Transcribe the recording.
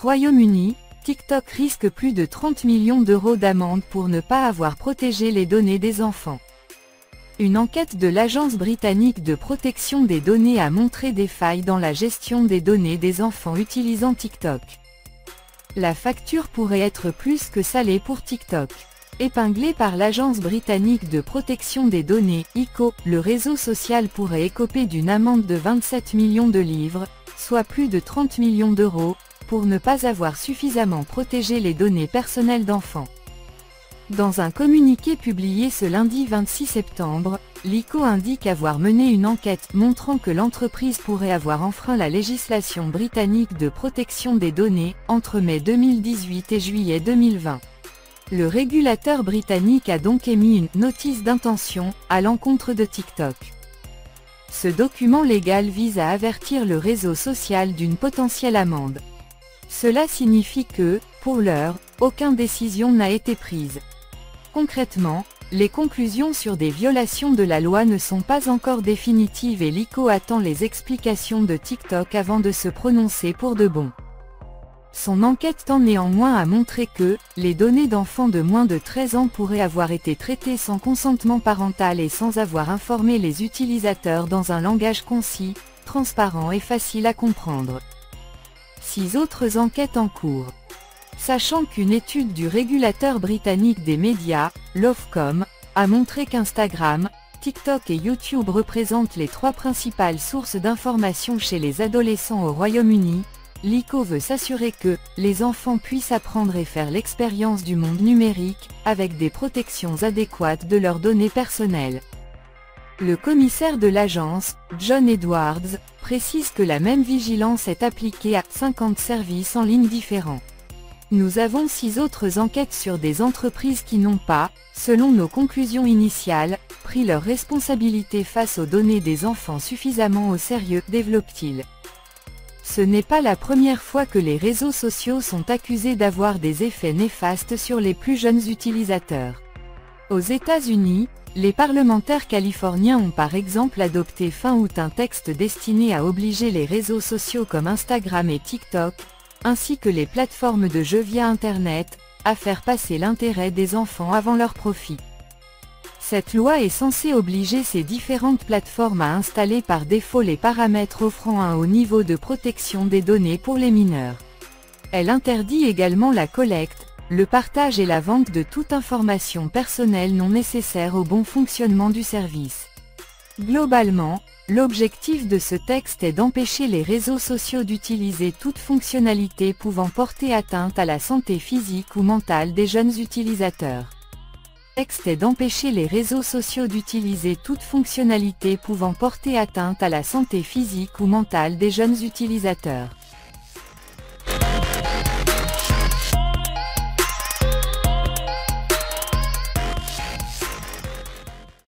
Royaume-Uni, TikTok risque plus de 30 millions d'euros d'amende pour ne pas avoir protégé les données des enfants. Une enquête de l'Agence britannique de protection des données a montré des failles dans la gestion des données des enfants utilisant TikTok. La facture pourrait être plus que salée pour TikTok. Épinglé par l'Agence britannique de protection des données, ICO, le réseau social pourrait écoper d'une amende de 27 millions de livres, soit plus de 30 millions d'euros, pour ne pas avoir suffisamment protégé les données personnelles d'enfants. Dans un communiqué publié ce lundi 26 septembre, l'ICO indique avoir mené une enquête montrant que l'entreprise pourrait avoir enfreint la législation britannique de protection des données entre mai 2018 et juillet 2020. Le régulateur britannique a donc émis une « notice d'intention » à l'encontre de TikTok. Ce document légal vise à avertir le réseau social d'une potentielle amende. Cela signifie que, pour l'heure, aucune décision n'a été prise. Concrètement, les conclusions sur des violations de la loi ne sont pas encore définitives et l'ICO attend les explications de TikTok avant de se prononcer pour de bon. Son enquête tend néanmoins à montrer que, les données d'enfants de moins de 13 ans pourraient avoir été traitées sans consentement parental et sans avoir informé les utilisateurs dans un langage concis, transparent et facile à comprendre. 6 autres enquêtes en cours. Sachant qu'une étude du régulateur britannique des médias, l'Ofcom, a montré qu'Instagram, TikTok et YouTube représentent les 3 principales sources d'information chez les adolescents au Royaume-Uni, l'ICO veut s'assurer que les enfants puissent apprendre et faire l'expérience du monde numérique, avec des protections adéquates de leurs données personnelles. Le commissaire de l'agence, John Edwards, précise que la même vigilance est appliquée à 50 services en ligne différents. Nous avons 6 autres enquêtes sur des entreprises qui n'ont pas, selon nos conclusions initiales, pris leurs responsabilités face aux données des enfants suffisamment au sérieux, développe-t-il. Ce n'est pas la première fois que les réseaux sociaux sont accusés d'avoir des effets néfastes sur les plus jeunes utilisateurs. Aux États-Unis, les parlementaires californiens ont par exemple adopté fin août un texte destiné à obliger les réseaux sociaux comme Instagram et TikTok, ainsi que les plateformes de jeux via Internet, à faire passer l'intérêt des enfants avant leur profit. Cette loi est censée obliger ces différentes plateformes à installer par défaut les paramètres offrant un haut niveau de protection des données pour les mineurs. Elle interdit également la collecte, le partage et la vente de toute information personnelle non nécessaire au bon fonctionnement du service. Globalement, l'objectif de ce texte est d'empêcher les réseaux sociaux d'utiliser toute fonctionnalité pouvant porter atteinte à la santé physique ou mentale des jeunes utilisateurs. Le texte est d'empêcher les réseaux sociaux d'utiliser toute fonctionnalité pouvant porter atteinte à la santé physique ou mentale des jeunes utilisateurs.